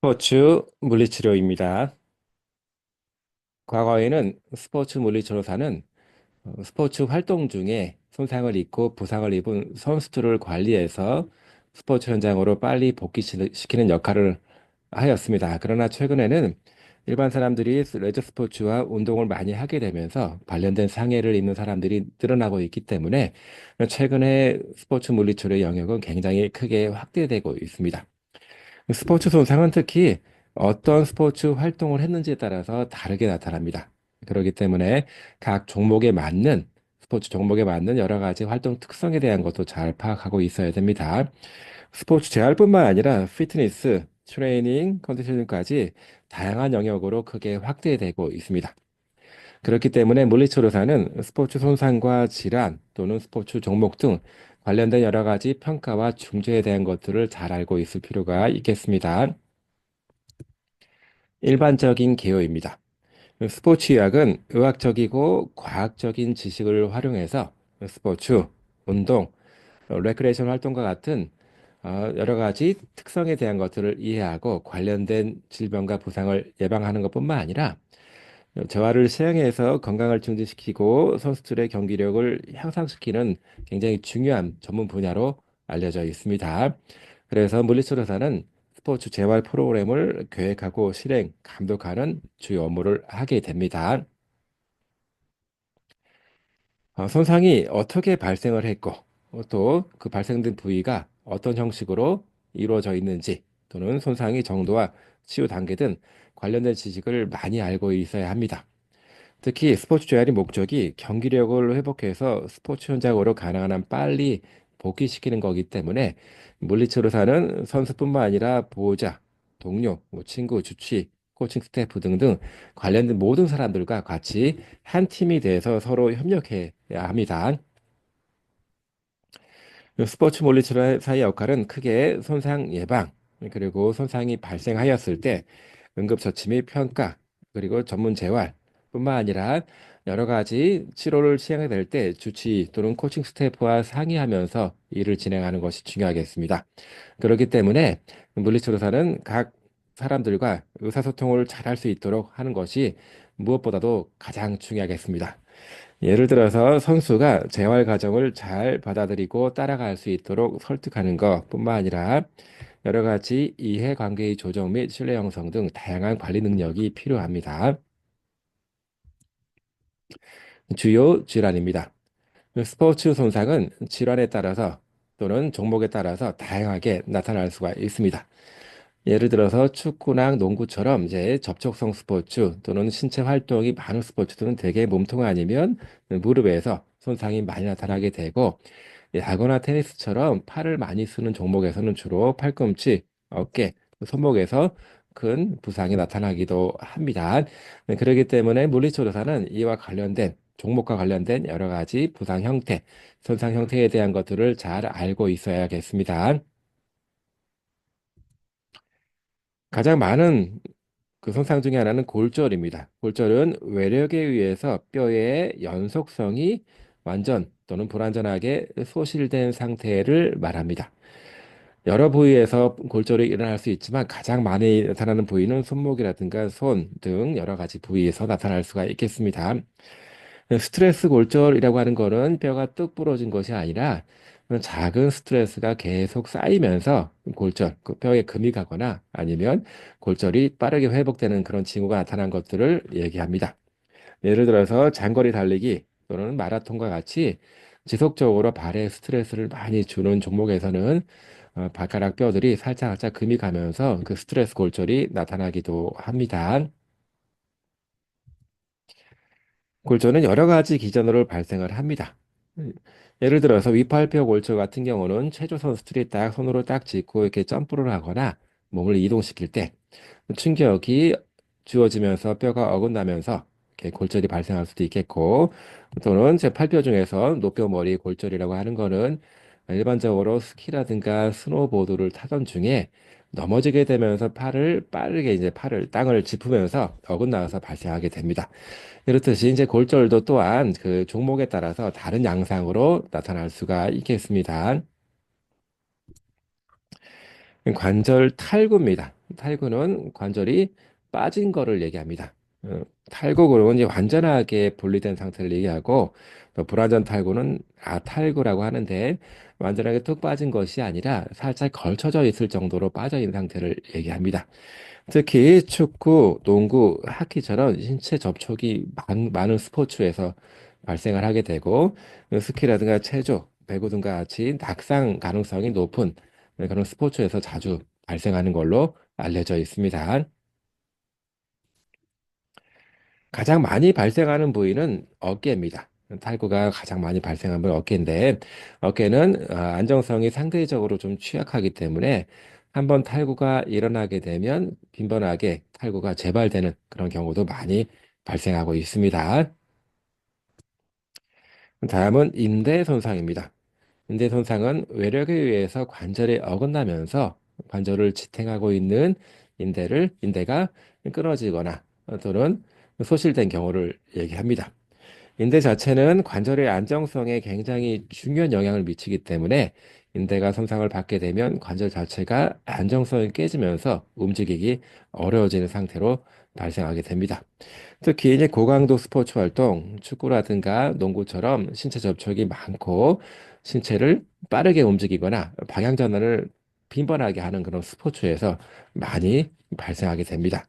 스포츠 물리치료입니다. 과거에는 스포츠 물리치료사는 스포츠 활동 중에 손상을 입고 부상을 입은 선수들을 관리해서 스포츠 현장으로 빨리 복귀시키는 역할을 하였습니다. 그러나 최근에는 일반 사람들이 레저 스포츠와 운동을 많이 하게 되면서 관련된 상해를 입는 사람들이 늘어나고 있기 때문에 최근에 스포츠 물리치료의 영역은 굉장히 크게 확대되고 있습니다. 스포츠 손상은 특히 어떤 스포츠 활동을 했는지에 따라서 다르게 나타납니다. 그렇기 때문에 각 종목에 맞는 스포츠 종목에 맞는 여러 가지 활동 특성에 대한 것도 잘 파악하고 있어야 됩니다. 스포츠 재활뿐만 아니라 피트니스, 트레이닝, 컨디셔닝까지 다양한 영역으로 크게 확대되고 있습니다. 그렇기 때문에 물리치료사는 스포츠 손상과 질환 또는 스포츠 종목 등 관련된 여러 가지 평가와 중재에 대한 것들을 잘 알고 있을 필요가 있겠습니다. 일반적인 개요입니다. 스포츠 의학은 의학적이고 과학적인 지식을 활용해서 스포츠, 운동, 레크레이션 활동과 같은 여러 가지 특성에 대한 것들을 이해하고 관련된 질병과 부상을 예방하는 것뿐만 아니라 재활을 시행해서 건강을 증진시키고 선수들의 경기력을 향상시키는 굉장히 중요한 전문 분야로 알려져 있습니다. 그래서 물리치료사는 스포츠 재활 프로그램을 계획하고 실행, 감독하는 주요 업무를 하게 됩니다. 손상이 어떻게 발생을 했고, 또 그 발생된 부위가 어떤 형식으로 이루어져 있는지, 또는 손상의 정도와 치유 단계 등 관련된 지식을 많이 알고 있어야 합니다. 특히 스포츠 재활의 목적이 경기력을 회복해서 스포츠 현장으로 가능한 한 빨리 복귀시키는 거기 때문에 물리치료사는 선수뿐만 아니라 보호자, 동료, 친구, 주치, 코칭 스태프 등등 관련된 모든 사람들과 같이 한 팀이 돼서 서로 협력해야 합니다. 스포츠 물리치료사의 역할은 크게 손상 예방, 그리고 손상이 발생하였을 때 응급처치 및 평가, 그리고 전문 재활뿐만 아니라 여러 가지 치료를 시행해야 될 때 주치 또는 코칭 스태프와 상의하면서 일을 진행하는 것이 중요하겠습니다. 그렇기 때문에 물리치료사는 각 사람들과 의사소통을 잘할 수 있도록 하는 것이 무엇보다도 가장 중요하겠습니다. 예를 들어서 선수가 재활 과정을 잘 받아들이고 따라갈 수 있도록 설득하는 것뿐만 아니라 여러 가지 이해관계의 조정 및 신뢰 형성 등 다양한 관리 능력이 필요합니다. 주요 질환입니다. 스포츠 손상은 질환에 따라서 또는 종목에 따라서 다양하게 나타날 수가 있습니다. 예를 들어서 축구나 농구처럼 이제 접촉성 스포츠 또는 신체 활동이 많은 스포츠들은 대개 몸통 아니면 무릎에서 손상이 많이 나타나게 되고, 야구나 테니스처럼 팔을 많이 쓰는 종목에서는 주로 팔꿈치, 어깨, 손목에서 큰 부상이 나타나기도 합니다. 그렇기 때문에 물리치료사는 이와 관련된 종목과 관련된 여러 가지 부상 형태, 손상 형태에 대한 것들을 잘 알고 있어야겠습니다. 가장 많은 그 손상 중에 하나는 골절입니다. 골절은 외력에 의해서 뼈의 연속성이 완전 또는 불완전하게 소실된 상태를 말합니다. 여러 부위에서 골절이 일어날 수 있지만 가장 많이 나타나는 부위는 손목이라든가 손 등 여러 가지 부위에서 나타날 수가 있겠습니다. 스트레스 골절이라고 하는 거는 뼈가 뚝 부러진 것이 아니라 작은 스트레스가 계속 쌓이면서 골절, 그 뼈에 금이 가거나 아니면 골절이 빠르게 회복되는 그런 징후가 나타난 것들을 얘기합니다. 예를 들어서 장거리 달리기 또는 마라톤과 같이 지속적으로 발에 스트레스를 많이 주는 종목에서는 발가락 뼈들이 살짝 금이 가면서 그 스트레스 골절이 나타나기도 합니다. 골절은 여러 가지 기전으로 발생을 합니다. 음, 예를 들어서 위팔뼈 골절 같은 경우는 체조 선수들이 딱 손으로 딱 짚고 이렇게 점프를 하거나 몸을 이동시킬 때 충격이 주어지면서 뼈가 어긋나면서 이렇게 골절이 발생할 수도 있겠고, 또는 제 팔뼈 중에서 노뼈머리 골절이라고 하는 거는 일반적으로 스키라든가 스노보드를 타던 중에 넘어지게 되면서 팔을 빠르게 이제 팔을 땅을 짚으면서 어긋나서 발생하게 됩니다. 이렇듯이 이제 골절도 또한 그 종목에 따라서 다른 양상으로 나타날 수가 있겠습니다. 관절 탈구입니다. 탈구는 관절이 빠진 거를 얘기합니다. 탈구는 이제 완전하게 분리된 상태를 얘기하고 또 불완전 탈구는 아탈구라고 하는데 완전하게 뚝 빠진 것이 아니라 살짝 걸쳐져 있을 정도로 빠져 있는 상태를 얘기합니다. 특히 축구, 농구, 하키처럼 신체 접촉이 많은 스포츠에서 발생을 하게 되고 스키라든가 체조, 배구 등과 같이 낙상 가능성이 높은 그런 스포츠에서 자주 발생하는 걸로 알려져 있습니다. 가장 많이 발생하는 부위는 어깨입니다. 탈구가 가장 많이 발생하는 부위는 어깨인데, 어깨는 안정성이 상대적으로 좀 취약하기 때문에 한번 탈구가 일어나게 되면 빈번하게 탈구가 재발되는 그런 경우도 많이 발생하고 있습니다. 다음은 인대 손상입니다. 인대 손상은 외력에 의해서 관절이 어긋나면서 관절을 지탱하고 있는 인대가 끊어지거나 또는 소실된 경우를 얘기합니다. 인대 자체는 관절의 안정성에 굉장히 중요한 영향을 미치기 때문에 인대가 손상을 받게 되면 관절 자체가 안정성이 깨지면서 움직이기 어려워지는 상태로 발생하게 됩니다. 특히 이제 고강도 스포츠 활동, 축구라든가 농구처럼 신체 접촉이 많고 신체를 빠르게 움직이거나 방향 전환을 빈번하게 하는 그런 스포츠에서 많이 발생하게 됩니다.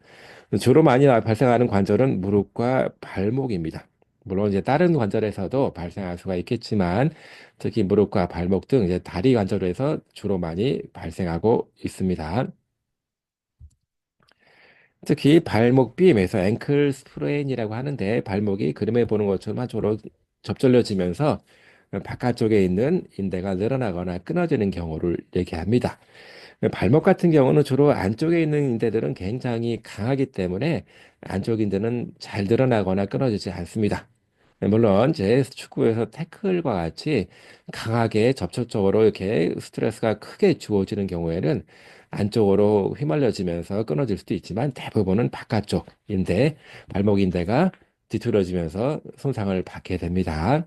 주로 많이 발생하는 관절은 무릎과 발목입니다. 물론 이제 다른 관절에서도 발생할 수가 있겠지만 특히 무릎과 발목 등 이제 다리 관절에서 주로 많이 발생하고 있습니다. 특히 발목 삐임에서 앵클 스프레인이라고 하는데 발목이 그림에 보는 것처럼 한쪽으로 접절려지면서 바깥쪽에 있는 인대가 늘어나거나 끊어지는 경우를 얘기합니다. 발목 같은 경우는 주로 안쪽에 있는 인대들은 굉장히 강하기 때문에 안쪽 인대는 잘 늘어나거나 끊어지지 않습니다. 물론 제 축구에서 태클과 같이 강하게 접촉적으로 이렇게 스트레스가 크게 주어지는 경우에는 안쪽으로 휘말려지면서 끊어질 수도 있지만 대부분은 바깥쪽 인대, 발목 인대가 뒤틀어지면서 손상을 받게 됩니다.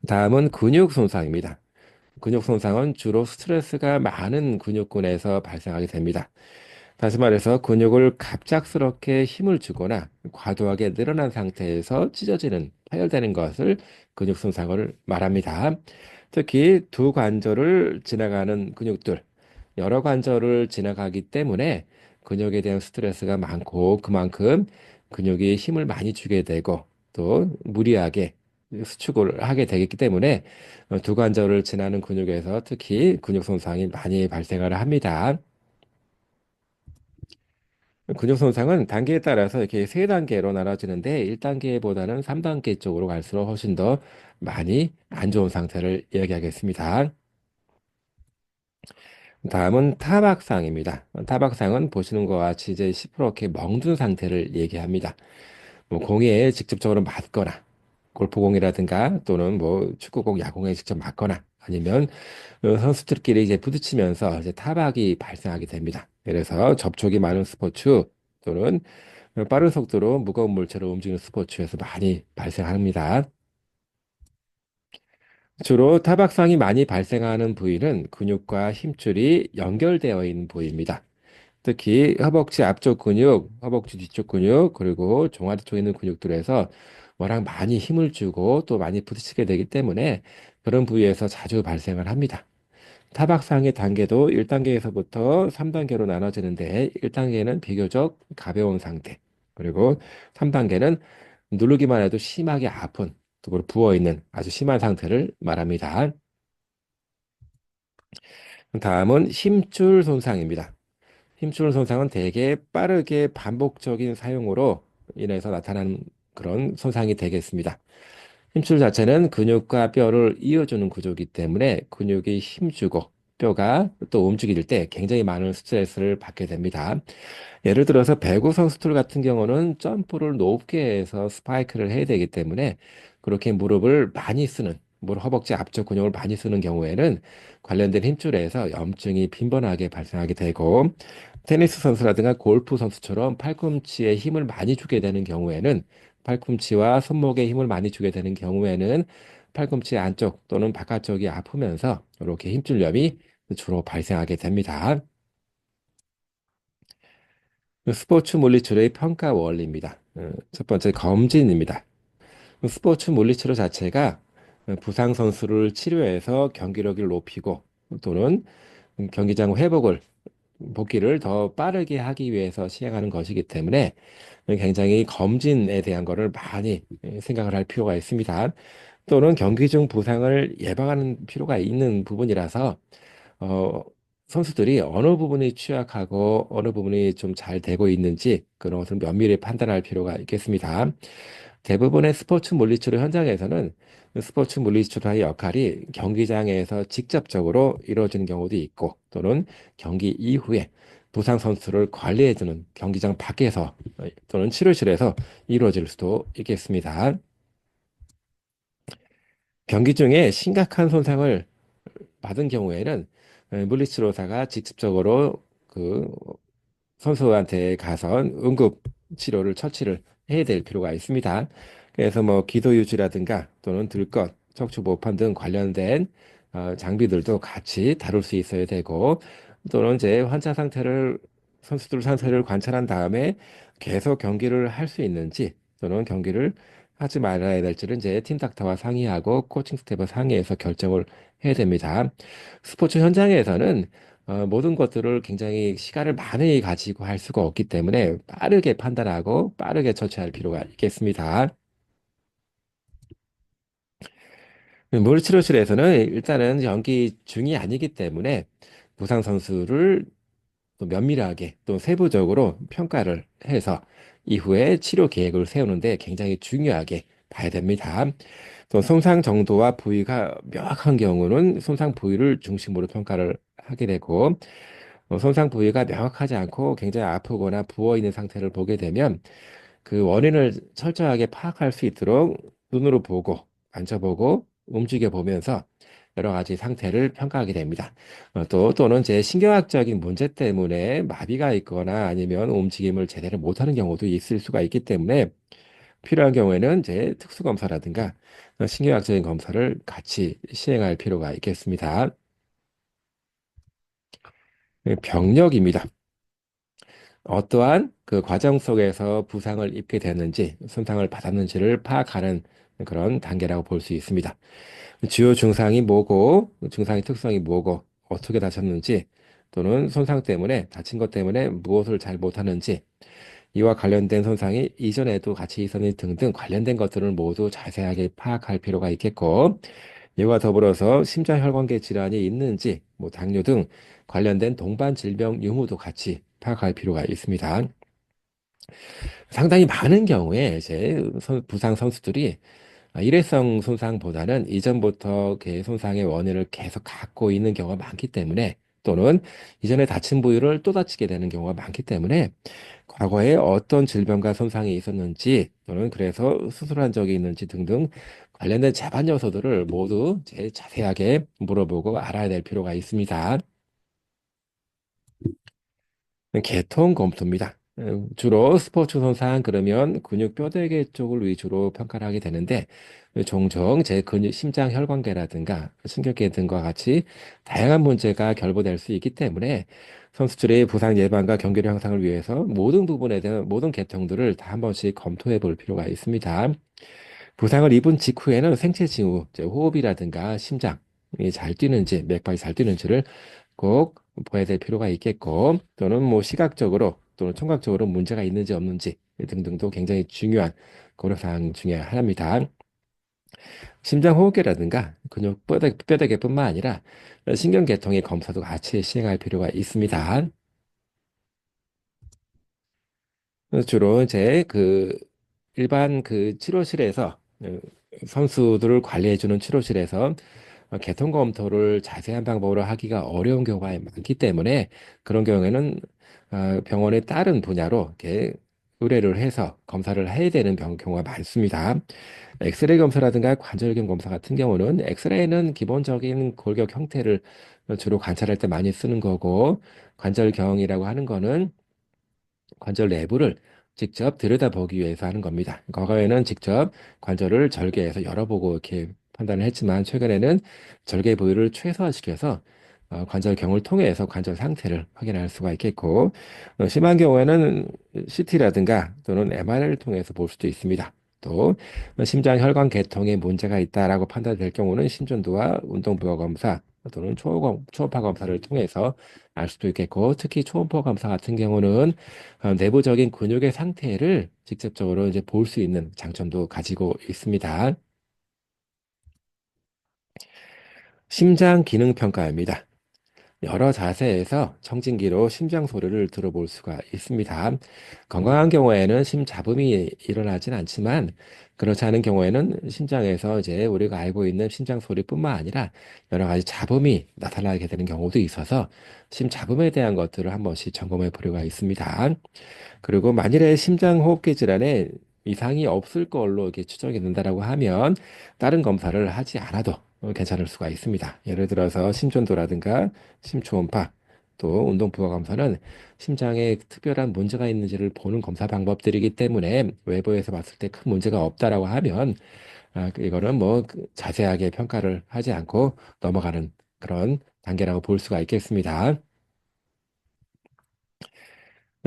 다음은 근육 손상입니다. 근육 손상은 주로 스트레스가 많은 근육군에서 발생하게 됩니다. 다시 말해서 근육을 갑작스럽게 힘을 주거나 과도하게 늘어난 상태에서 찢어지는, 파열되는 것을 근육 손상을 말합니다. 특히 두 관절을 지나가는 근육들, 여러 관절을 지나가기 때문에 근육에 대한 스트레스가 많고 그만큼 근육이 힘을 많이 주게 되고 또 무리하게 수축을 하게 되기 때문에 두 관절을 지나는 근육에서 특히 근육 손상이 많이 발생을 합니다. 근육 손상은 단계에 따라서 이렇게 세 단계로 나눠지는데 1단계보다는 3단계 쪽으로 갈수록 훨씬 더 많이 안 좋은 상태를 이야기하겠습니다. 다음은 타박상입니다. 타박상은 보시는 것과 같이 이제 시퍼렇게 멍든 상태를 얘기합니다. 뭐 공에 직접적으로 맞거나 골프공이라든가 또는 뭐 축구공, 야구공에 직접 맞거나 아니면 선수들끼리 이제 부딪히면서 이제 타박이 발생하게 됩니다. 그래서 접촉이 많은 스포츠 또는 빠른 속도로 무거운 물체를 움직이는 스포츠에서 많이 발생합니다. 주로 타박상이 많이 발생하는 부위는 근육과 힘줄이 연결되어 있는 부위입니다. 특히 허벅지 앞쪽 근육, 허벅지 뒤쪽 근육, 그리고 종아리 쪽에 있는 근육들에서 워낙 많이 힘을 주고 또 많이 부딪히게 되기 때문에 그런 부위에서 자주 발생을 합니다. 타박상의 단계도 1단계에서부터 3단계로 나눠지는데 1단계는 비교적 가벼운 상태, 그리고 3단계는 누르기만 해도 심하게 아픈, 또 부어있는 아주 심한 상태를 말합니다. 다음은 힘줄 손상입니다. 힘줄 손상은 대개 빠르게 반복적인 사용으로 인해서 나타나는 그런 손상이 되겠습니다. 힘줄 자체는 근육과 뼈를 이어주는 구조이기 때문에 근육이 힘주고 뼈가 또 움직일 때 굉장히 많은 스트레스를 받게 됩니다. 예를 들어서 배구 선수들 같은 경우는 점프를 높게 해서 스파이크를 해야 되기 때문에 그렇게 무릎을 많이 쓰는, 무릎 허벅지 앞쪽 근육을 많이 쓰는 경우에는 관련된 힘줄에서 염증이 빈번하게 발생하게 되고 테니스 선수라든가 골프 선수처럼 팔꿈치에 힘을 많이 주게 되는 경우에는 팔꿈치와 손목에 힘을 많이 주게 되는 경우에는 팔꿈치 안쪽 또는 바깥쪽이 아프면서 이렇게 힘줄염이 주로 발생하게 됩니다. 스포츠 물리치료의 평가 원리입니다. 첫 번째 검진입니다. 스포츠 물리치료 자체가 부상 선수를 치료해서 경기력을 높이고 또는 경기장 복귀를 더 빠르게 하기 위해서 시행하는 것이기 때문에 굉장히 검진에 대한 거를 많이 생각을 할 필요가 있습니다. 또는 경기 중 부상을 예방하는 필요가 있는 부분이라서 어, 선수들이 어느 부분이 취약하고 어느 부분이 좀 잘 되고 있는지 그런 것을 면밀히 판단할 필요가 있겠습니다. 대부분의 스포츠 물리치료 현장에서는 스포츠 물리치료의 역할이 경기장에서 직접적으로 이루어지는 경우도 있고 또는 경기 이후에 부상 선수를 관리해주는 경기장 밖에서 또는 치료실에서 이루어질 수도 있겠습니다. 경기 중에 심각한 손상을 받은 경우에는 물리치료사가 직접적으로 그 선수한테 가서 응급 치료를 처치를 해야 될 필요가 있습니다. 그래서 뭐 기도 유지라든가 또는 들것, 척추 모판 등 관련된 장비들도 같이 다룰 수 있어야 되고 또는 이제 선수들 상태를 관찰한 다음에 계속 경기를 할 수 있는지 또는 경기를 하지 말아야 될지를 이제 팀 닥터와 상의하고 코칭 스태프와 상의해서 결정을 해야 됩니다. 스포츠 현장에서는 모든 것들을 굉장히 시간을 많이 가지고 할 수가 없기 때문에 빠르게 판단하고 빠르게 처치할 필요가 있겠습니다. 물리치료실에서는 일단은 연기 중이 아니기 때문에 부상 선수를 또 면밀하게 또 세부적으로 평가를 해서 이후에 치료 계획을 세우는데 굉장히 중요하게 봐야 됩니다. 또 손상 정도와 부위가 명확한 경우는 손상 부위를 중심으로 평가를 하게 되고 손상 부위가 명확하지 않고 굉장히 아프거나 부어 있는 상태를 보게 되면 그 원인을 철저하게 파악할 수 있도록 눈으로 보고 만져보고 움직여 보면서 여러 가지 상태를 평가하게 됩니다. 또는 제 신경학적인 문제 때문에 마비가 있거나 아니면 움직임을 제대로 못하는 경우도 있을 수가 있기 때문에 필요한 경우에는 이제 특수 검사라든가 신경학적인 검사를 같이 시행할 필요가 있겠습니다. 병력입니다. 어떠한 그 과정 속에서 부상을 입게 됐는지, 손상을 받았는지를 파악하는 그런 단계라고 볼 수 있습니다. 주요 증상이 뭐고, 증상의 특성이 뭐고, 어떻게 다쳤는지, 또는 손상 때문에, 다친 것 때문에 무엇을 잘 못하는지, 이와 관련된 손상이 이전에도 같이 있었는지 등등 관련된 것들을 모두 자세하게 파악할 필요가 있겠고, 이와 더불어서 심장혈관계 질환이 있는지, 뭐 당뇨 등 관련된 동반 질병 유무도 같이 파악할 필요가 있습니다. 상당히 많은 경우에 이제 부상 선수들이 일회성 손상보다는 이전부터 그 손상의 원인을 계속 갖고 있는 경우가 많기 때문에 또는 이전에 다친 부위를 또 다치게 되는 경우가 많기 때문에 과거에 어떤 질병과 손상이 있었는지 또는 그래서 수술한 적이 있는지 등등 관련된 재반 요소들을 모두 자세하게 물어보고 알아야 될 필요가 있습니다. 개통 검토입니다. 주로 스포츠 손상 그러면 근육 뼈대개 쪽을 위주로 평가를 하게 되는데 종종 제 근육 심장 혈관계라든가 신경계 등과 같이 다양한 문제가 결부될 수 있기 때문에 선수들의 부상 예방과 경기력 향상을 위해서 모든 부분에 대한 모든 계통들을 다 한 번씩 검토해 볼 필요가 있습니다. 부상을 입은 직후에는 생체 징후, 이제 호흡이라든가 심장이 잘 뛰는지, 맥박이 잘 뛰는지를 꼭 봐야 될 필요가 있겠고, 또는 뭐 시각적으로 또는 청각적으로 문제가 있는지 없는지 등등도 굉장히 중요한 고려사항 중에 하나입니다. 심장호흡계라든가 근육 뼈대개뿐만 아니라 신경계통의 검사도 같이 시행할 필요가 있습니다. 주로 이제 그 일반 그 치료실에서 선수들을 관리해주는 치료실에서 개통 검토를 자세한 방법으로 하기가 어려운 경우가 많기 때문에 그런 경우에는 병원의 다른 분야로 이렇게 의뢰를 해서 검사를 해야 되는 경우가 많습니다. 엑스레이 검사라든가 관절경 검사 같은 경우는 엑스레이는 기본적인 골격 형태를 주로 관찰할 때 많이 쓰는 거고 관절경이라고 하는 거는 관절 내부를 직접 들여다보기 위해서 하는 겁니다. 과거에는 직접 관절을 절개해서 열어보고 이렇게 판단을 했지만 최근에는 절개 부위를 최소화시켜서 관절경을 통해서 관절 상태를 확인할 수가 있겠고, 심한 경우에는 CT라든가 또는 MRI를 통해서 볼 수도 있습니다. 또 심장 혈관 계통에 문제가 있다라고 판단될 경우는 심전도와 운동부하 검사 또는 초음파 검사를 통해서 알 수도 있겠고, 특히 초음파 검사 같은 경우는 내부적인 근육의 상태를 직접적으로 이제 볼 수 있는 장점도 가지고 있습니다. 심장 기능 평가입니다. 여러 자세에서 청진기로 심장 소리를 들어볼 수가 있습니다. 건강한 경우에는 심잡음이 일어나진 않지만, 그렇지 않은 경우에는 심장에서 이제 우리가 알고 있는 심장 소리뿐만 아니라 여러 가지 잡음이 나타나게 되는 경우도 있어서 심잡음에 대한 것들을 한 번씩 점검해 보려고 있습니다. 그리고 만일에 심장호흡기 질환에 이상이 없을 걸로 이렇게 추정이 된다라고 하면 다른 검사를 하지 않아도 괜찮을 수가 있습니다. 예를 들어서 심전도라든가 심초음파, 또 운동부하 검사는 심장에 특별한 문제가 있는지를 보는 검사 방법들이기 때문에 외부에서 봤을 때 큰 문제가 없다라고 하면 이거는 뭐 자세하게 평가를 하지 않고 넘어가는 그런 단계라고 볼 수가 있겠습니다.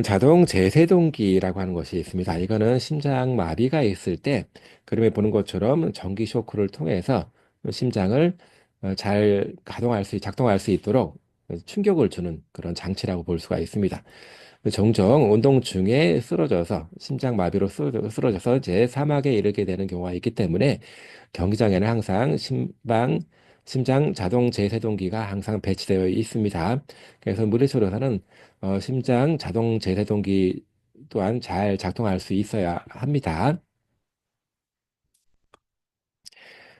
자동 제세동기라고 하는 것이 있습니다. 이거는 심장 마비가 있을 때 그림에 보는 것처럼 전기 쇼크를 통해서 심장을 잘 작동할 수 있도록 충격을 주는 그런 장치라고 볼 수가 있습니다. 종종 운동 중에 쓰러져서 심장 마비로 쓰러져서 이제 사막에 이르게 되는 경우가 있기 때문에 경기장에는 항상 심장 자동 제세동기가 항상 배치되어 있습니다. 그래서 물리치료사는 심장 자동 제세동기 또한 잘 작동할 수 있어야 합니다.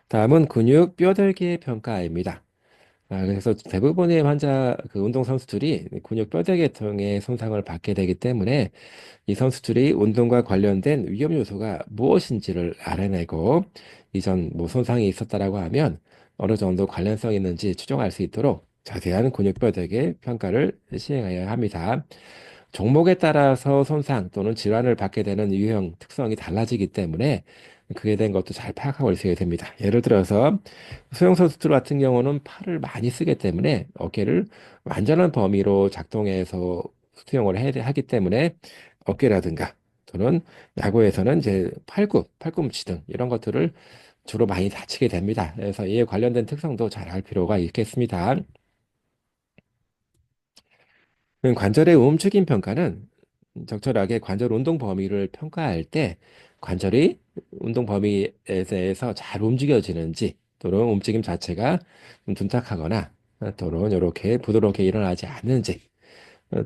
다음은 근육 뼈들기 평가입니다. 그래서 대부분의 그 운동선수들이 근육 뼈대 계통의 손상을 받게 되기 때문에 이 선수들이 운동과 관련된 위험 요소가 무엇인지를 알아내고 이전 뭐 손상이 있었다라고 하면 어느 정도 관련성이 있는지 추정할 수 있도록 자세한 근육뼈대의 평가를 시행해야 합니다. 종목에 따라서 손상 또는 질환을 받게 되는 유형 특성이 달라지기 때문에 그에 대한 것도 잘 파악하고 있어야 됩니다. 예를 들어서 수영 선수들 같은 경우는 팔을 많이 쓰기 때문에 어깨를 완전한 범위로 작동해서 수영을 하기 때문에 어깨라든가 또는 야구에서는 이제 팔꿈치 등 이런 것들을 주로 많이 다치게 됩니다. 그래서 이에 관련된 특성도 잘 알 필요가 있겠습니다. 관절의 움직임 평가는 적절하게 관절 운동 범위를 평가할 때 관절이 운동 범위에 대해서 잘 움직여지는지 또는 움직임 자체가 좀 둔탁하거나 또는 이렇게 부드럽게 일어나지 않는지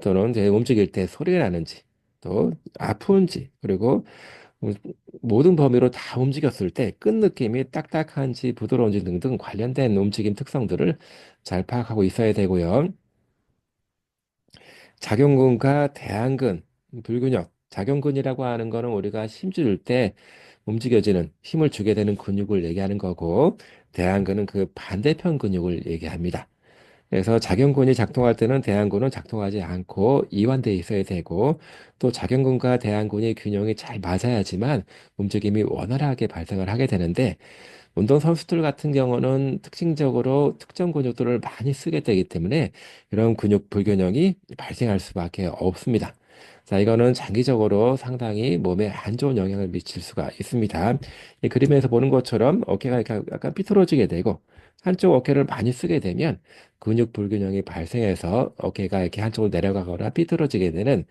또는 이제 움직일 때 소리가 나는지 또 아픈지 그리고 음, 모든 범위로 다 움직였을 때 끈 느낌이 딱딱한지 부드러운지 등등 관련된 움직임 특성들을 잘 파악하고 있어야 되고요. 작용근과 대안근, 불균형. 작용근이라고 하는 거는 우리가 힘줄 때 움직여지는 힘을 주게 되는 근육을 얘기하는 거고, 대안근은 그 반대편 근육을 얘기합니다. 그래서 작용근이 작동할 때는 대안근은 작동하지 않고 이완돼 있어야 되고, 또 작용근과 대안근의 균형이 잘 맞아야지만 움직임이 원활하게 발생을 하게 되는데, 운동선수들 같은 경우는 특징적으로 특정 근육들을 많이 쓰게 되기 때문에 이런 근육 불균형이 발생할 수밖에 없습니다. 자, 이거는 장기적으로 상당히 몸에 안 좋은 영향을 미칠 수가 있습니다. 이 그림에서 보는 것처럼 어깨가 이렇게 약간 삐뚤어지게 되고 한쪽 어깨를 많이 쓰게 되면 근육 불균형이 발생해서 어깨가 이렇게 한쪽으로 내려가거나 삐뚤어지게 되는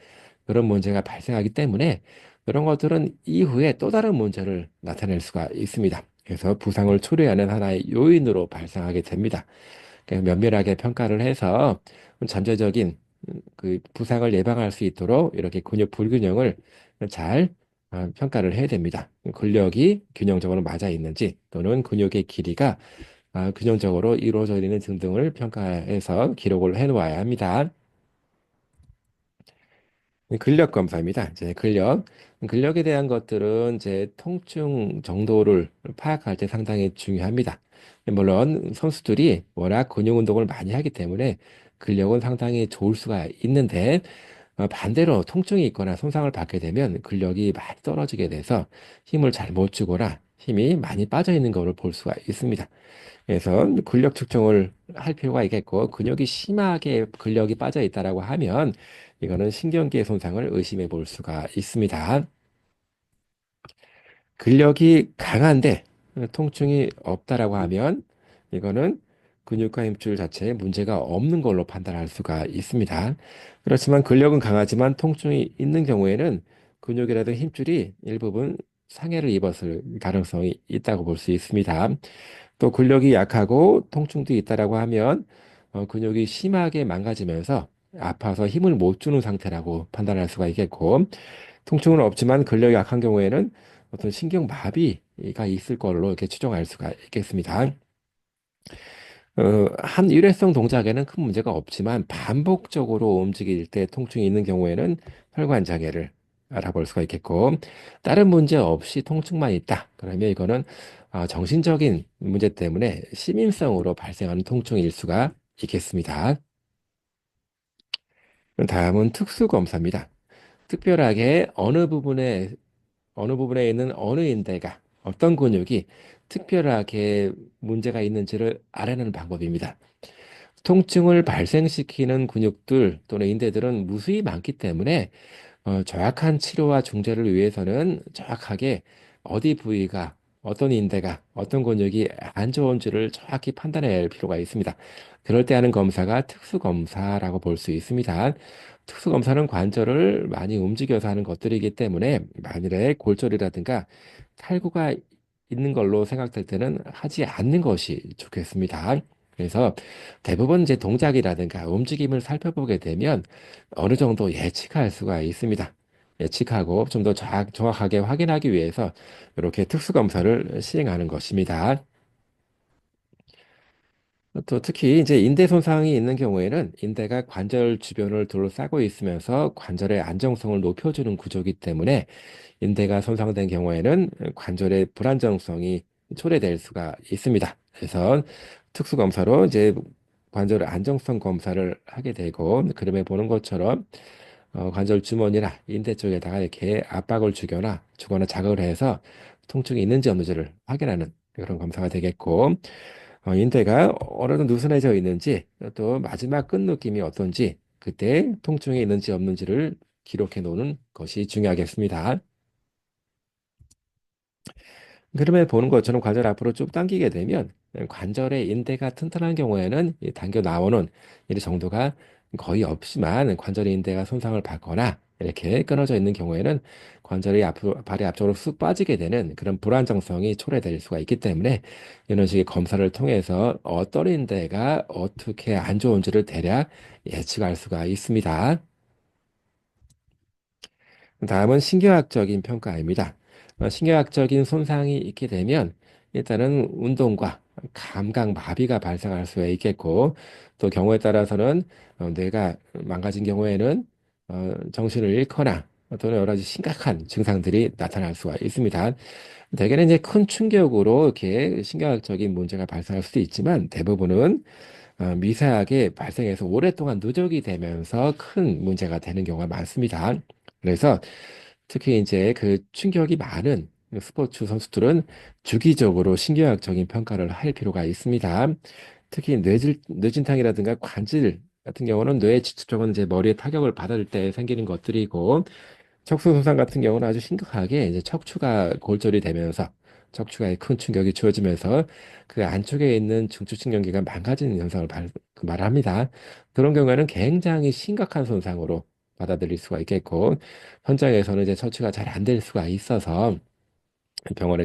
그런 문제가 발생하기 때문에 그런 것들은 이후에 또 다른 문제를 나타낼 수가 있습니다. 그래서 부상을 초래하는 하나의 요인으로 발생하게 됩니다. 그래서 면밀하게 평가를 해서 잠재적인 그 부상을 예방할 수 있도록 이렇게 근육 불균형을 잘 평가를 해야 됩니다. 근력이 균형적으로 맞아 있는지 또는 근육의 길이가 균형적으로 이루어져 있는 등등을 평가해서 기록을 해 놓아야 합니다. 근력 검사입니다. 이제 근력에 대한 것들은 이제 통증 정도를 파악할 때 상당히 중요합니다. 물론 선수들이 워낙 근육 운동을 많이 하기 때문에 근력은 상당히 좋을 수가 있는데 반대로 통증이 있거나 손상을 받게 되면 근력이 많이 떨어지게 돼서 힘을 잘 못 주거나 힘이 많이 빠져 있는 것을 볼 수가 있습니다. 그래서 근력 측정을 할 필요가 있겠고, 근육이 심하게 근력이 빠져 있다라고 하면 이거는 신경계의 손상을 의심해 볼 수가 있습니다. 근력이 강한데 통증이 없다라고 하면 이거는 근육과 힘줄 자체에 문제가 없는 걸로 판단할 수가 있습니다. 그렇지만 근력은 강하지만 통증이 있는 경우에는 근육이라든 힘줄이 일부분 상해를 입었을 가능성이 있다고 볼 수 있습니다. 또 근력이 약하고 통증도 있다라고 하면 근육이 심하게 망가지면서 아파서 힘을 못 주는 상태라고 판단할 수가 있겠고, 통증은 없지만 근력이 약한 경우에는 어떤 신경 마비가 있을 걸로 이렇게 추정할 수가 있겠습니다. 한 일회성 동작에는 큰 문제가 없지만 반복적으로 움직일 때 통증이 있는 경우에는 혈관 장애를 알아볼 수가 있겠고, 다른 문제 없이 통증만 있다. 그러면 이거는 정신적인 문제 때문에 시민성으로 발생하는 통증일 수가 있겠습니다. 그럼 다음은 특수 검사입니다. 특별하게 어느 부분에 있는 어느 인대가 어떤 근육이 특별하게 문제가 있는지를 알아내는 방법입니다. 통증을 발생시키는 근육들 또는 인대들은 무수히 많기 때문에 정확한 치료와 중재를 위해서는 정확하게 어디 부위가 어떤 인대가 어떤 근육이 안 좋은지를 정확히 판단해야 할 필요가 있습니다. 그럴 때 하는 검사가 특수검사라고 볼 수 있습니다. 특수검사는 관절을 많이 움직여서 하는 것들이기 때문에 만일에 골절이라든가 탈구가 있는 걸로 생각될 때는 하지 않는 것이 좋겠습니다. 그래서 대부분 이제 동작이라든가 움직임을 살펴보게 되면 어느 정도 예측할 수가 있습니다. 예측하고 좀 더 정확하게 확인하기 위해서 이렇게 특수검사를 시행하는 것입니다. 또 특히 이제 인대 손상이 있는 경우에는 인대가 관절 주변을 둘러싸고 있으면서 관절의 안정성을 높여주는 구조이기 때문에 인대가 손상된 경우에는 관절의 불안정성이 초래될 수가 있습니다. 그래서 특수검사로 이제 관절 안정성 검사를 하게 되고, 그림에 보는 것처럼 관절 주머니나 인대 쪽에다가 이렇게 압박을 주거나 자극을 해서 통증이 있는지 없는지를 확인하는 그런 검사가 되겠고, 인대가 어느 정도 느슨해져 있는지 또 마지막 끝 느낌이 어떤지 그때 통증이 있는지 없는지를 기록해 놓는 것이 중요하겠습니다. 그림에 보는 것처럼 관절 앞으로 쭉 당기게 되면 관절의 인대가 튼튼한 경우에는 이 당겨 나오는 이 정도가 거의 없지만, 관절의 인대가 손상을 받거나 이렇게 끊어져 있는 경우에는 관절이 앞으로 발이 앞쪽으로 쑥 빠지게 되는 그런 불안정성이 초래될 수가 있기 때문에 이런 식의 검사를 통해서 어떤 인대가 어떻게 안 좋은지를 대략 예측할 수가 있습니다. 다음은 신경학적인 평가입니다. 신경학적인 손상이 있게 되면 일단은 운동과 감각 마비가 발생할 수가 있겠고, 또 경우에 따라서는 뇌가 망가진 경우에는 정신을 잃거나 또는 여러 가지 심각한 증상들이 나타날 수가 있습니다. 대개는 이제 큰 충격으로 이렇게 신경학적인 문제가 발생할 수도 있지만, 대부분은 미세하게 발생해서 오랫동안 누적이 되면서 큰 문제가 되는 경우가 많습니다. 그래서 특히 이제 그 충격이 많은 스포츠 선수들은 주기적으로 신경학적인 평가를 할 필요가 있습니다. 특히 뇌진탕이라든가 관절 같은 경우는 뇌의 직접적인 이제 머리에 타격을 받을 때 생기는 것들이고, 척수 손상 같은 경우는 아주 심각하게 이제 척추가 골절이 되면서 척추가 큰 충격이 주어지면서 그 안쪽에 있는 중추신경계가 망가지는 현상을 말합니다. 그런 경우에는 굉장히 심각한 손상으로 받아들일 수가 있겠고, 현장에서는 이제 처치가 잘 안 될 수가 있어서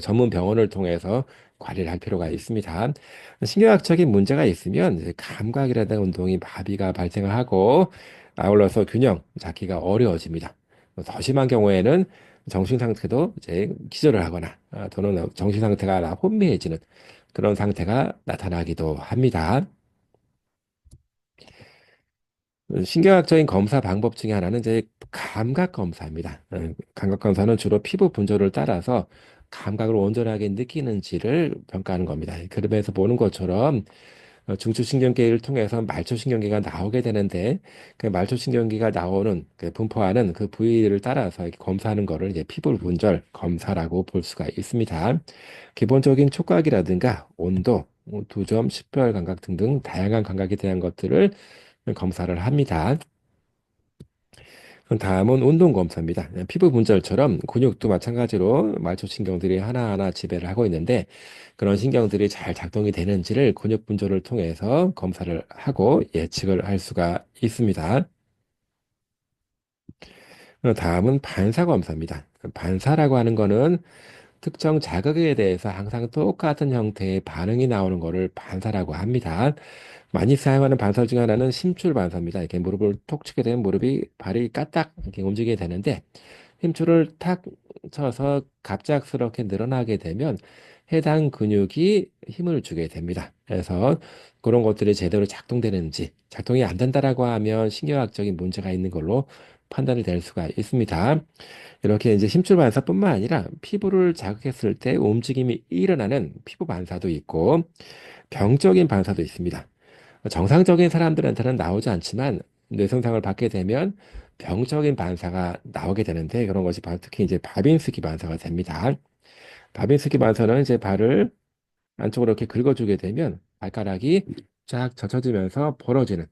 전문 병원을 통해서 관리를 할 필요가 있습니다. 신경학적인 문제가 있으면 이제 감각이라든가 운동이 마비가 발생을 하고, 아울러서 균형 잡기가 어려워집니다. 더 심한 경우에는 정신 상태도 이제 기절을 하거나 또는 정신 상태가 혼미해지는 그런 상태가 나타나기도 합니다. 신경학적인 검사 방법 중에 하나는 이제 감각 검사입니다. 감각 검사는 주로 피부 분조를 따라서 감각을 온전하게 느끼는지를 평가하는 겁니다. 그림에서 보는 것처럼 중추신경계를 통해서 말초신경계가 나오게 되는데, 그 말초신경계가 나오는 분포하는 그 부위를 따라서 이렇게 검사하는 거를 이제 피부 분절 검사라고 볼 수가 있습니다. 기본적인 촉각이라든가 온도, 두점, 십별 감각 등등 다양한 감각에 대한 것들을 검사를 합니다. 그럼 다음은 운동 검사입니다. 피부 분절처럼 근육도 마찬가지로 말초신경들이 하나하나 지배를 하고 있는데 그런 신경들이 잘 작동이 되는지를 근육 분절을 통해서 검사를 하고 예측을 할 수가 있습니다. 다음은 반사 검사입니다. 반사라고 하는 거는 특정 자극에 대해서 항상 똑같은 형태의 반응이 나오는 것을 반사라고 합니다. 많이 사용하는 반사 중 하나는 심출 반사입니다. 이렇게 무릎을 톡 치게 되면 무릎이 발이 까딱 이렇게 움직이게 되는데 힘줄을 탁 쳐서 갑작스럽게 늘어나게 되면 해당 근육이 힘을 주게 됩니다. 그래서 그런 것들이 제대로 작동되는지 작동이 안 된다라고 하면 신경학적인 문제가 있는 걸로 판단이 될 수가 있습니다. 이렇게 이제 힘줄 반사뿐만 아니라 피부를 자극했을 때 움직임이 일어나는 피부 반사도 있고 병적인 반사도 있습니다. 정상적인 사람들한테는 나오지 않지만 뇌손상을 받게 되면 병적인 반사가 나오게 되는데 그런 것이 바로 특히 이제 바빈스키 반사가 됩니다. 바빈스키 반사는 이제 발을 안쪽으로 이렇게 긁어주게 되면 발가락이 쫙 젖혀지면서 벌어지는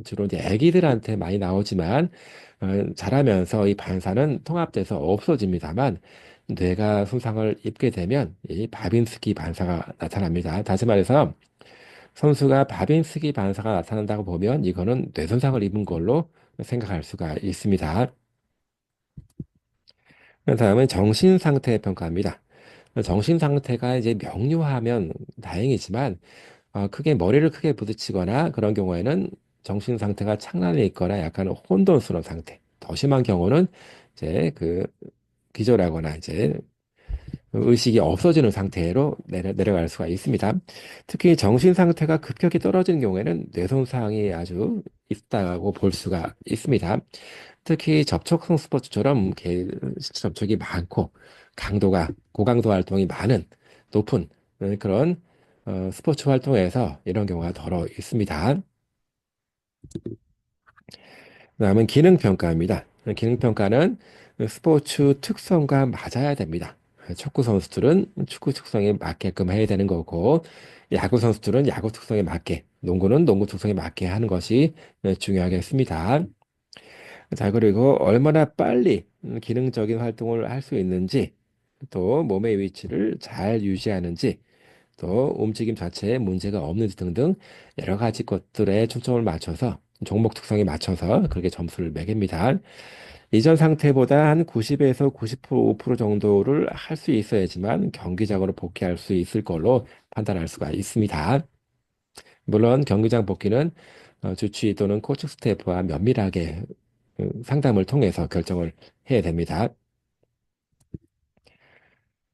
주로 이제 아기들한테 많이 나오지만 자라면서 이 반사는 통합돼서 없어집니다만 뇌가 손상을 입게 되면 이 바빈스키 반사가 나타납니다. 다시 말해서 선수가 바빈스키 반사가 나타난다고 보면 이거는 뇌 손상을 입은 걸로 생각할 수가 있습니다. 다음은 정신 상태 평가입니다. 정신 상태가 이제 명료하면 다행이지만 크게 머리를 크게 부딪히거나 그런 경우에는 정신 상태가 착란해 있거나 약간 혼돈스러운 상태. 더 심한 경우는 이제 기절하거나 이제 의식이 없어지는 상태로 내려갈 수가 있습니다. 특히 정신 상태가 급격히 떨어지는 경우에는 뇌 손상이 아주 있다고 볼 수가 있습니다. 특히 접촉성 스포츠처럼 접촉이 많고 강도가 고강도 활동이 많은 높은 그런 스포츠 활동에서 이런 경우가 더러 있습니다. 다음은 기능 평가입니다. 기능 평가는 스포츠 특성과 맞아야 됩니다. 축구 선수들은 축구 특성에 맞게끔 해야 되는 거고, 야구 선수들은 야구 특성에 맞게, 농구는 농구 특성에 맞게 하는 것이 중요하겠습니다. 자, 그리고 얼마나 빨리 기능적인 활동을 할 수 있는지, 또 몸의 위치를 잘 유지하는지, 또 움직임 자체에 문제가 없는지 등등 여러 가지 것들에 초점을 맞춰서 종목 특성에 맞춰서 그렇게 점수를 매깁니다. 이전 상태보다 한 90에서 95% 정도를 할 수 있어야지만 경기장으로 복귀할 수 있을 걸로 판단할 수가 있습니다. 물론 경기장 복귀는 주치의 또는 코칭 스태프와 면밀하게 상담을 통해서 결정을 해야 됩니다.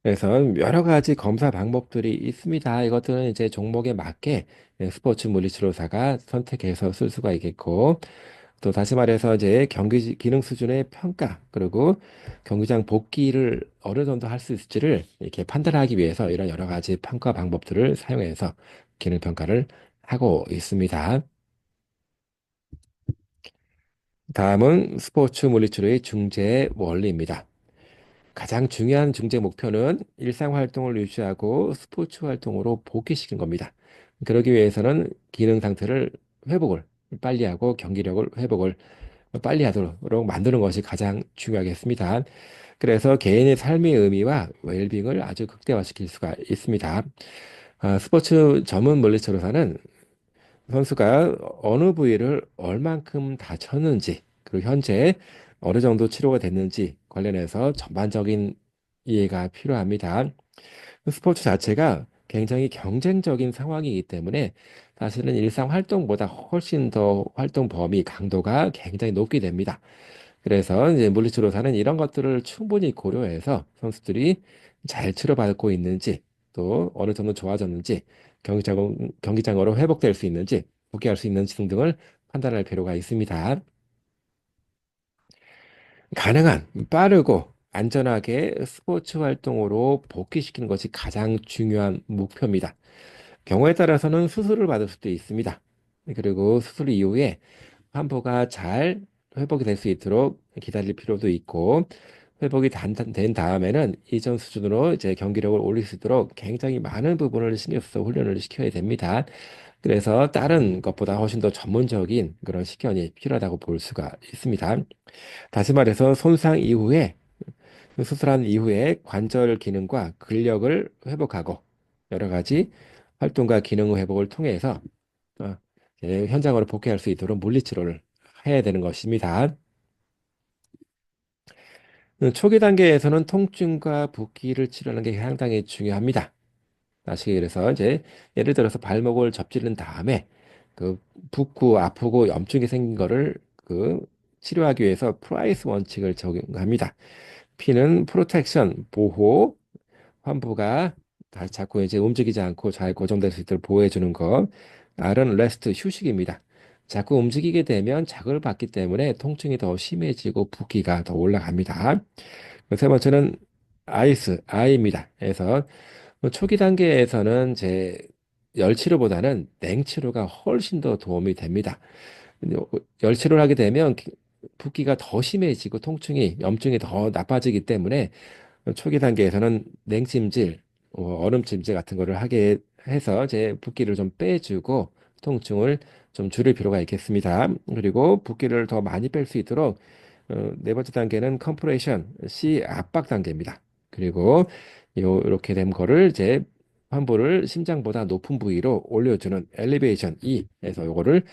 그래서 여러 가지 검사 방법들이 있습니다. 이것들은 이제 종목에 맞게 스포츠 물리치료사가 선택해서 쓸 수가 있겠고, 또 다시 말해서 이제 경기 기능 수준의 평가, 그리고 경기장 복귀를 어느 정도 할 수 있을지를 이렇게 판단하기 위해서 이런 여러 가지 평가 방법들을 사용해서 기능 평가를 하고 있습니다. 다음은 스포츠 물리치료의 중재 원리입니다. 가장 중요한 중재 목표는 일상 활동을 유지하고 스포츠 활동으로 복귀시키는 겁니다. 그러기 위해서는 기능 상태를 회복을 빨리 하고 경기력을 회복을 빨리 하도록 만드는 것이 가장 중요하겠습니다. 그래서 개인의 삶의 의미와 웰빙을 아주 극대화시킬 수가 있습니다. 스포츠 전문 물리치료사는 선수가 어느 부위를 얼만큼 다쳤는지, 그리고 현재 어느 정도 치료가 됐는지 관련해서 전반적인 이해가 필요합니다. 스포츠 자체가 굉장히 경쟁적인 상황이기 때문에 사실은 일상 활동보다 훨씬 더 활동 범위, 강도가 굉장히 높게 됩니다. 그래서 이제 물리치료사는 이런 것들을 충분히 고려해서 선수들이 잘 치료받고 있는지 또 어느 정도 좋아졌는지 경기장으로 회복될 수 있는지 복귀할 수 있는지 등등을 판단할 필요가 있습니다. 가능한 빠르고 안전하게 스포츠 활동으로 복귀시키는 것이 가장 중요한 목표입니다. 경우에 따라서는 수술을 받을 수도 있습니다. 그리고 수술 이후에 환부가 잘 회복이 될 수 있도록 기다릴 필요도 있고 된 다음에는 이전 수준으로 이제 경기력을 올릴 수 있도록 굉장히 많은 부분을 신경 써서 훈련을 시켜야 됩니다. 그래서 다른 것보다 훨씬 더 전문적인 그런 식견이 필요하다고 볼 수가 있습니다. 다시 말해서 손상 이후에 수술한 이후에 관절 기능과 근력을 회복하고 여러 가지 활동과 기능 회복을 통해서 어, 현장으로 복귀할 수 있도록 물리치료를 해야 되는 것입니다. 초기 단계에서는 통증과 붓기를 치료하는 게 상당히 중요합니다. 다시 그래서 이제 예를 들어서 발목을 접지른 다음에 그 붓고 아프고 염증이 생긴 거를 그 치료하기 위해서 프라이스 원칙을 적용합니다. P는 프로텍션, 보호, 환부가 자꾸 이제 움직이지 않고 잘 고정될 수 있도록 보호해 주는 것. R은 레스트, 휴식입니다. 자꾸 움직이게 되면 자극을 받기 때문에 통증이 더 심해지고 붓기가 더 올라갑니다. 세 번째는 I입니다. 그래서 초기 단계에서는 제 열치료보다는 냉치료가 훨씬 더 도움이 됩니다. 근데 열치료를 하게 되면 붓기가 더 심해지고 통증이, 염증이 더 나빠지기 때문에 초기 단계에서는 냉찜질, 얼음찜질 같은 거를 하게 해서 제 붓기를 좀 빼주고 통증을 좀 줄일 필요가 있겠습니다. 그리고 붓기를 더 많이 뺄 수 있도록 네 번째 단계는 컴프레션, C 압박 단계입니다. 그리고 이렇게 된 거를 이제 환부를 심장보다 높은 부위로 올려주는 엘리베이션 E에서 요거를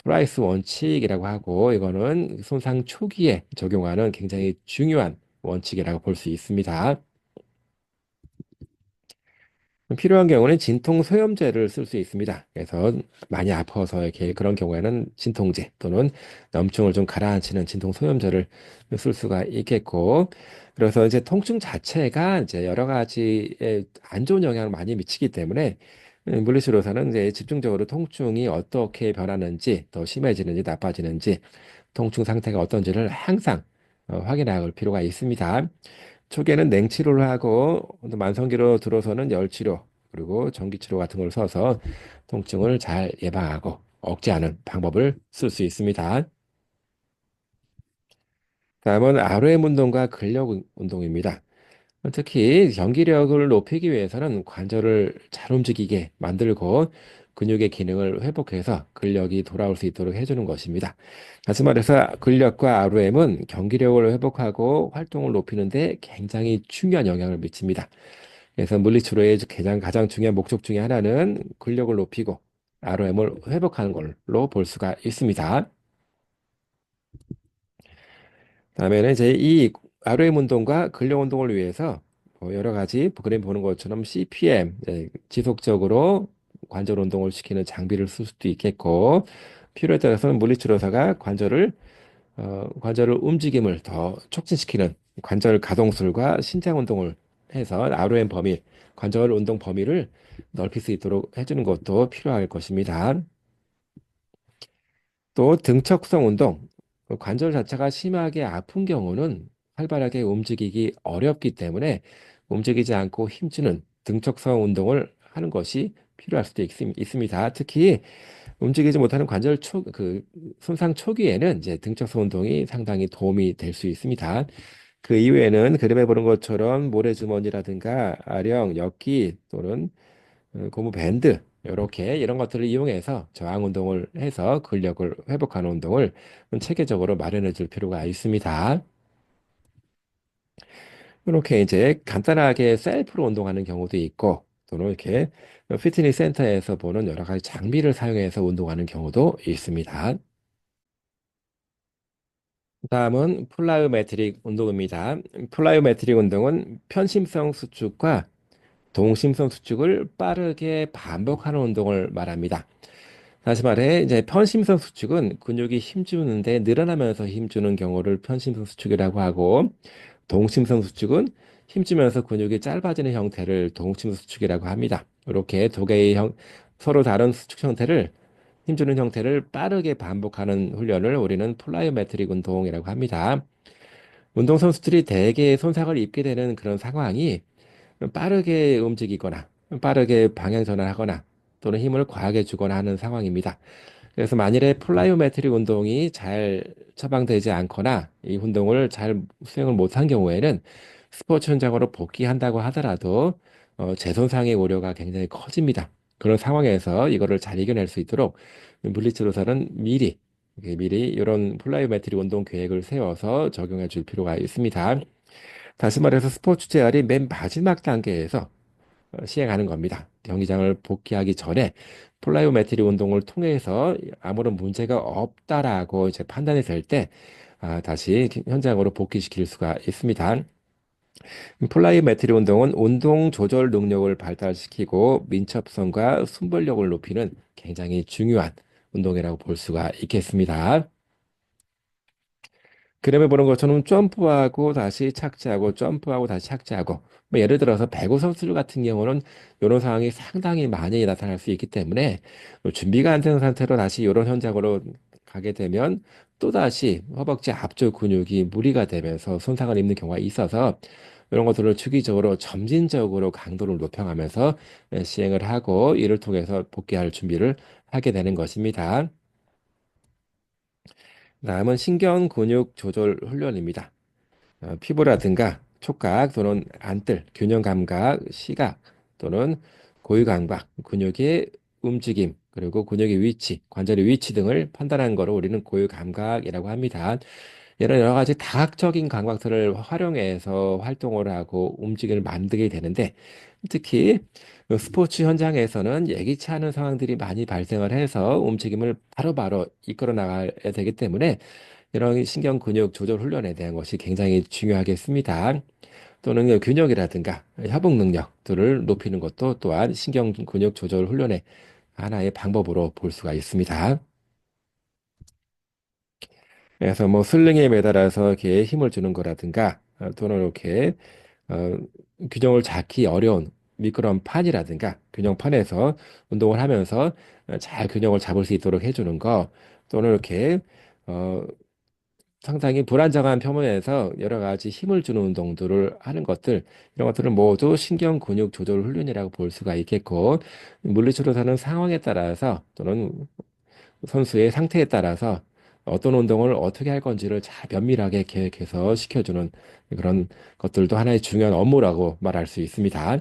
프라이스 원칙이라고 하고 이거는 손상 초기에 적용하는 굉장히 중요한 원칙이라고 볼 수 있습니다. 필요한 경우는 진통 소염제를 쓸 수 있습니다. 그래서 많이 아파서 이렇게 그런 경우에는 진통제 또는 염증을 좀 가라앉히는 진통 소염제를 쓸 수가 있겠고, 그래서 이제 통증 자체가 이제 여러 가지에 안 좋은 영향을 많이 미치기 때문에 물리치료사는 이제 집중적으로 통증이 어떻게 변하는지, 더 심해지는지 나빠지는지, 통증 상태가 어떤지를 항상 확인할 필요가 있습니다. 초기에는 냉치료를 하고 또 만성기로 들어서는 열치료 그리고 전기치료 같은 걸 써서 통증을 잘 예방하고 억제하는 방법을 쓸 수 있습니다. 다음은 RM 운동과 근력 운동입니다. 특히 경기력을 높이기 위해서는 관절을 잘 움직이게 만들고 근육의 기능을 회복해서 근력이 돌아올 수 있도록 해주는 것입니다. 다시 말해서 근력과 RM은 경기력을 회복하고 활동을 높이는 데 굉장히 중요한 영향을 미칩니다. 그래서 물리치료의 가장 중요한 목적 중에 하나는 근력을 높이고 RM을 회복하는 걸로 볼 수가 있습니다. 다음에는 이제 이 RM 운동과 근력 운동을 위해서 여러 가지 그림 보는 것처럼 CPM, 지속적으로 관절 운동을 시키는 장비를 쓸 수도 있겠고 필요에 따라서는 물리치료사가 관절을 움직임을 더 촉진시키는 관절 가동술과 신장 운동을 해서 RM 범위, 관절 운동 범위를 넓힐 수 있도록 해주는 것도 필요할 것입니다. 또 등척성 운동, 관절 자체가 심하게 아픈 경우는 활발하게 움직이기 어렵기 때문에 움직이지 않고 힘주는 등척성 운동을 하는 것이 필요할 수도 있습니다. 특히 움직이지 못하는 손상 초기에는 이제 등척성 운동이 상당히 도움이 될 수 있습니다. 그 이후에는 그림에 보는 것처럼 모래주머니라든가 아령, 엮기 또는 고무 밴드 이렇게 이런 것들을 이용해서 저항 운동을 해서 근력을 회복하는 운동을 체계적으로 마련해 줄 필요가 있습니다. 이렇게 이제 간단하게 셀프로 운동하는 경우도 있고 또는 이렇게 피트니스 센터에서 보는 여러 가지 장비를 사용해서 운동하는 경우도 있습니다. 다음은 플라요메트릭 운동입니다. 플라요메트릭 운동은 편심성 수축과 동심성 수축을 빠르게 반복하는 운동을 말합니다. 다시 말해, 이제 편심성 수축은 근육이 힘주는데 늘어나면서 힘주는 경우를 편심성 수축이라고 하고, 동심성 수축은 힘주면서 근육이 짧아지는 형태를 동심성 수축이라고 합니다. 이렇게 두 개의 서로 다른 수축 형태를 힘주는 형태를 빠르게 반복하는 훈련을 우리는 플라이오메트릭 운동이라고 합니다. 운동선수들이 대개 손상을 입게 되는 그런 상황이 빠르게 움직이거나 빠르게 방향 전환하거나 또는 힘을 과하게 주거나 하는 상황입니다. 그래서 만일에 플라이오메트릭 운동이 잘 처방되지 않거나 이 운동을 잘 수행을 못한 경우에는 스포츠 현장으로 복귀한다고 하더라도 재손상의 우려가 굉장히 커집니다. 그런 상황에서 이거를 잘 이겨낼 수 있도록 물리치료사는 미리 이런 플라이오메트리 운동 계획을 세워서 적용해 줄 필요가 있습니다. 다시 말해서 스포츠 재활이 맨 마지막 단계에서 시행하는 겁니다. 경기장을 복귀하기 전에 플라이오메트리 운동을 통해서 아무런 문제가 없다라고 이제 판단이 될 때, 다시 현장으로 복귀시킬 수가 있습니다. 플라이오메트리 운동은 운동 조절 능력을 발달시키고 민첩성과 순발력을 높이는 굉장히 중요한 운동이라고 볼 수가 있겠습니다. 그림에 보는 것처럼 점프하고 다시 착지하고 점프하고 다시 착지하고 뭐 예를 들어서 배구 선수들 같은 경우는 이런 상황이 상당히 많이 나타날 수 있기 때문에 준비가 안 된 상태로 다시 이런 현장으로 가게 되면 또다시 허벅지 앞쪽 근육이 무리가 되면서 손상을 입는 경우가 있어서 이런 것들을 주기적으로 점진적으로 강도를 높여가면서 시행을 하고 이를 통해서 복귀할 준비를 하게 되는 것입니다. 다음은 신경 근육 조절 훈련입니다. 피부라든가 촉각 또는 안뜰, 균형 감각, 시각 또는 고유 감각, 근육의 움직임, 그리고 근육의 위치, 관절의 위치 등을 판단하는 거를 우리는 고유 감각이라고 합니다. 이런 여러 가지 다각적인 감각들을 활용해서 활동을 하고 움직임을 만들게 되는데 특히 그 스포츠 현장에서는 예기치 않은 상황들이 많이 발생을 해서 움직임을 바로바로 이끌어 나가야 되기 때문에 이런 신경 근육 조절 훈련에 대한 것이 굉장히 중요하겠습니다. 또는 그 균형이라든가 협응 능력들을 높이는 것도 또한 신경 근육 조절 훈련의 하나의 방법으로 볼 수가 있습니다. 그래서 뭐 슬링에 매달아서 이렇게 힘을 주는 거라든가 또는 이렇게 어, 균형을 잡기 어려운 미끄러운 판이라든가 균형판에서 운동을 하면서 잘 균형을 잡을 수 있도록 해주는 거 또는 이렇게 어, 상당히 불안정한 표면에서 여러 가지 힘을 주는 운동들을 하는 것들, 이런 것들은 모두 신경 근육 조절 훈련이라고 볼 수가 있겠고, 물리치료사는 상황에 따라서 또는 선수의 상태에 따라서 어떤 운동을 어떻게 할 건지를 잘 면밀하게 계획해서 시켜주는 그런 것들도 하나의 중요한 업무라고 말할 수 있습니다.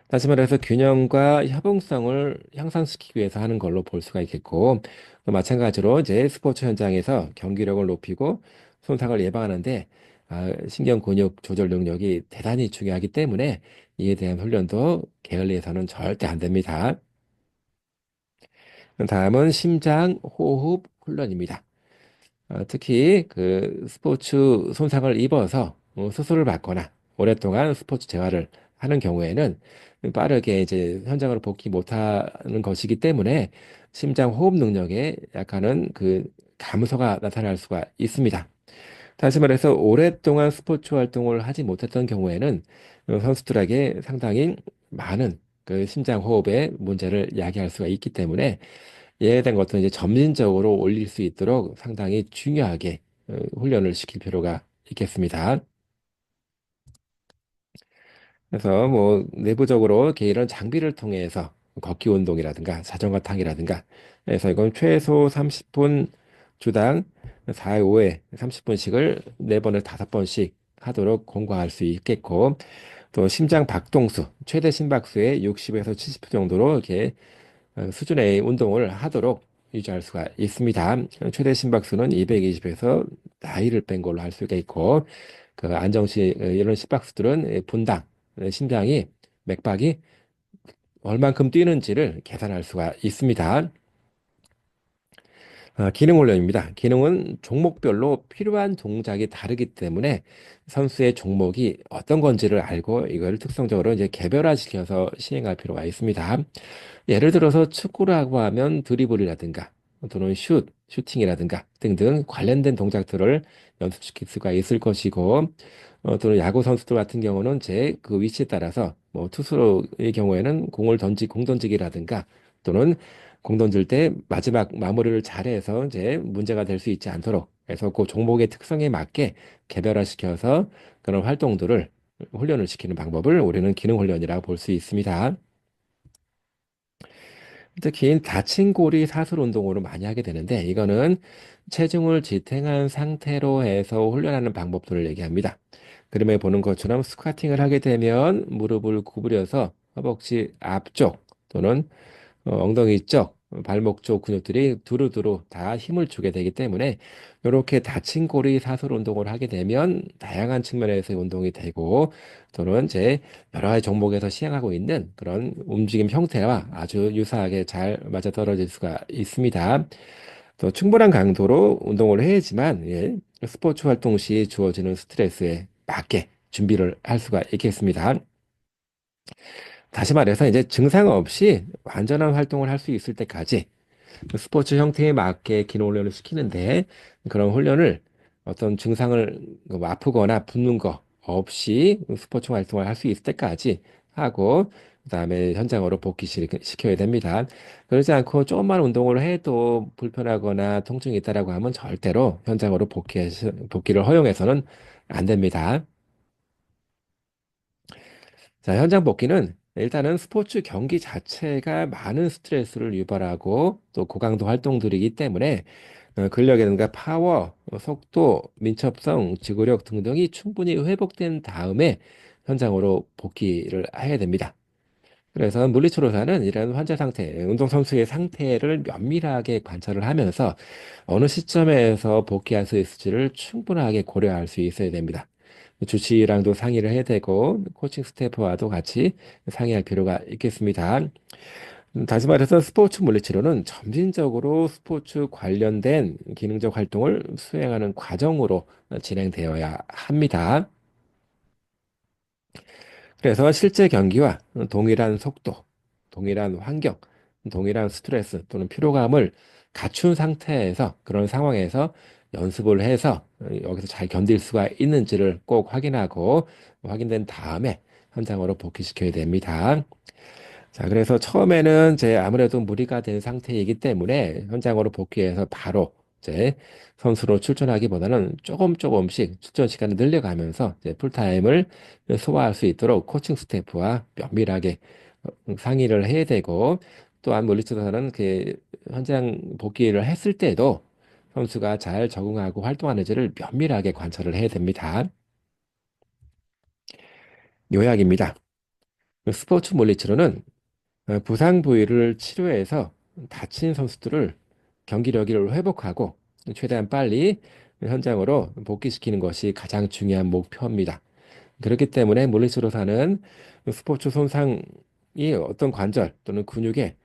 다시 말해서 균형과 협응성을 향상시키기 위해서 하는 걸로 볼 수가 있겠고, 또 마찬가지로 이제 스포츠 현장에서 경기력을 높이고 손상을 예방하는데 신경 근육 조절 능력이 대단히 중요하기 때문에 이에 대한 훈련도 게을리해서는 절대 안 됩니다. 다음은 심장 호흡 훈련입니다. 특히 그 스포츠 손상을 입어서 수술을 받거나 오랫동안 스포츠 재활을 하는 경우에는 빠르게 이제 현장으로 복귀 못하는 것이기 때문에 심장 호흡 능력에 약간은 그 감소가 나타날 수가 있습니다. 다시 말해서 오랫동안 스포츠 활동을 하지 못했던 경우에는 선수들에게 상당히 많은 그 심장 호흡의 문제를 야기할 수가 있기 때문에 이에 대한 것도 이제 점진적으로 올릴 수 있도록 상당히 중요하게 훈련을 시킬 필요가 있겠습니다. 그래서 뭐 내부적으로 이렇게 이런 장비를 통해서 걷기 운동이라든가 자전거 타기라든가 그래서 이건 최소 30분 주당 4, 5회 30분씩을 4번을 5번씩 하도록 권고할 수 있겠고 또 심장 박동수 최대 심박수의 60에서 70분 정도로 이렇게 수준의 운동을 하도록 유지할 수가 있습니다. 최대 심박수는 220에서 나이를 뺀 걸로 할 수가 있고, 그 안정시 이런 심박수들은 분당 심장이 맥박이 얼만큼 뛰는지를 계산할 수가 있습니다. 기능 훈련입니다. 기능은 종목별로 필요한 동작이 다르기 때문에 선수의 종목이 어떤 건지를 알고 이걸 특성적으로 이제 개별화시켜서 시행할 필요가 있습니다. 예를 들어서 축구라고 하면 드리블이라든가 또는 슈팅이라든가 등등 관련된 동작들을 연습시킬 수가 있을 것이고 또는 야구 선수들 같은 경우는 제 그 위치에 따라서 뭐 투수의 경우에는 공 던지기라든가 또는 공 던질 때 마지막 마무리를 잘해서 이제 문제가 될 수 있지 않도록 해서 그 종목의 특성에 맞게 개별화시켜서 그런 활동들을 훈련을 시키는 방법을 우리는 기능 훈련이라고 볼 수 있습니다. 특히 다친 고리 사슬 운동으로 많이 하게 되는데 이거는 체중을 지탱한 상태로 해서 훈련하는 방법들을 얘기합니다. 그림에 보는 것처럼 스쿼팅을 하게 되면 무릎을 구부려서 허벅지 앞쪽 또는 엉덩이 쪽, 발목 쪽 근육들이 두루두루 다 힘을 주게 되기 때문에 이렇게 다친 고리 사슬 운동을 하게 되면 다양한 측면에서 운동이 되고 또는 이제 여러 가지 종목에서 시행하고 있는 그런 움직임 형태와 아주 유사하게 잘 맞아떨어질 수가 있습니다. 또 충분한 강도로 운동을 해야지만 예, 스포츠 활동 시 주어지는 스트레스에 맞게 준비를 할 수가 있겠습니다. 다시 말해서 이제 증상 없이 완전한 활동을 할 수 있을 때까지 스포츠 형태에 맞게 기능 훈련을 시키는데 그런 훈련을 어떤 증상을 뭐 아프거나 붓는 거 없이 스포츠 활동을 할 수 있을 때까지 하고 그다음에 현장으로 복귀시켜야 됩니다. 그러지 않고 조금만 운동을 해도 불편하거나 통증이 있다라고 하면 절대로 현장으로 복귀를 허용해서는 안 됩니다. 자, 현장 복귀는 일단은 스포츠 경기 자체가 많은 스트레스를 유발하고 또 고강도 활동들이기 때문에 근력이라든가 파워, 속도, 민첩성, 지구력 등등이 충분히 회복된 다음에 현장으로 복귀를 해야 됩니다. 그래서 물리치료사는 이런 환자 상태, 운동선수의 상태를 면밀하게 관찰을 하면서 어느 시점에서 복귀할 수 있을지를 충분하게 고려할 수 있어야 됩니다. 주치의랑도 상의를 해야 되고 코칭 스태프와도 같이 상의할 필요가 있겠습니다. 다시 말해서 스포츠 물리치료는 점진적으로 스포츠 관련된 기능적 활동을 수행하는 과정으로 진행되어야 합니다. 그래서 실제 경기와 동일한 속도, 동일한 환경, 동일한 스트레스 또는 피로감을 갖춘 상태에서 그런 상황에서 연습을 해서 여기서 잘 견딜 수가 있는지를 꼭 확인하고 확인된 다음에 현장으로 복귀시켜야 됩니다. 자, 그래서 처음에는 이제 아무래도 무리가 된 상태이기 때문에 현장으로 복귀해서 바로 이제 선수로 출전하기보다는 조금씩 출전 시간을 늘려가면서 이제 풀타임을 소화할 수 있도록 코칭 스태프와 면밀하게 상의를 해야 되고 또한 물리치료사는 그 현장 복귀를 했을 때도 선수가 잘 적응하고 활동하는지를 면밀하게 관찰을 해야 됩니다. 요약입니다. 스포츠 물리치료는 부상 부위를 치료해서 다친 선수들을 경기력을 회복하고 최대한 빨리 현장으로 복귀시키는 것이 가장 중요한 목표입니다. 그렇기 때문에 물리치료사는 스포츠 손상이 어떤 관절 또는 근육에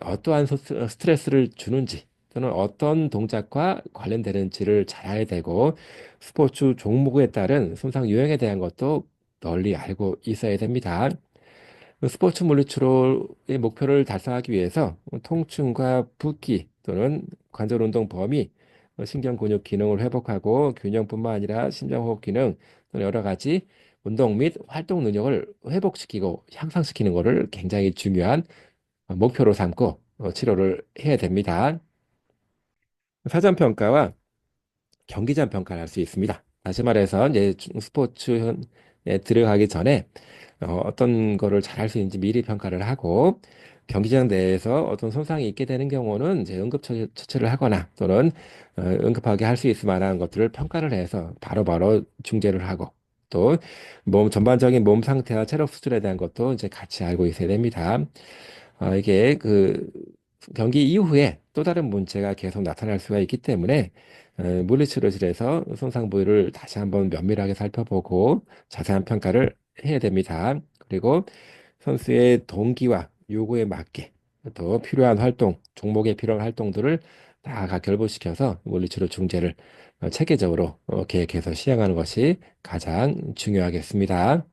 어떠한 스트레스를 주는지 또는 어떤 동작과 관련되는지를 잘 알아야 되고 스포츠 종목에 따른 손상 유형에 대한 것도 널리 알고 있어야 됩니다. 스포츠 물리치료의 목표를 달성하기 위해서 통증과 붓기 또는 관절 운동 범위, 신경 근육 기능을 회복하고 균형뿐만 아니라 심장호흡 기능 또는 여러 가지 운동 및 활동 능력을 회복시키고 향상시키는 것을 굉장히 중요한 목표로 삼고 치료를 해야 됩니다. 사전 평가와 경기장 평가를 할 수 있습니다. 다시 말해서 이제 스포츠에 들어가기 전에 어떤 거를 잘 할 수 있는지 미리 평가를 하고 경기장 내에서 어떤 손상이 있게 되는 경우는 이제 처치를 하거나 또는 응급하게 할 수 있을 만한 것들을 평가를 해서 바로바로 중재를 하고 또 몸 전반적인 몸 상태와 체력 수준에 대한 것도 이제 같이 알고 있어야 됩니다. 이게 그 경기 이후에 또 다른 문제가 계속 나타날 수가 있기 때문에 물리치료실에서 손상 부위를 다시 한번 면밀하게 살펴보고 자세한 평가를 해야 됩니다. 그리고 선수의 동기와 요구에 맞게 또 필요한 활동, 종목에 필요한 활동들을 다 결부시켜서 물리치료 중재를 체계적으로 계획해서 시행하는 것이 가장 중요하겠습니다.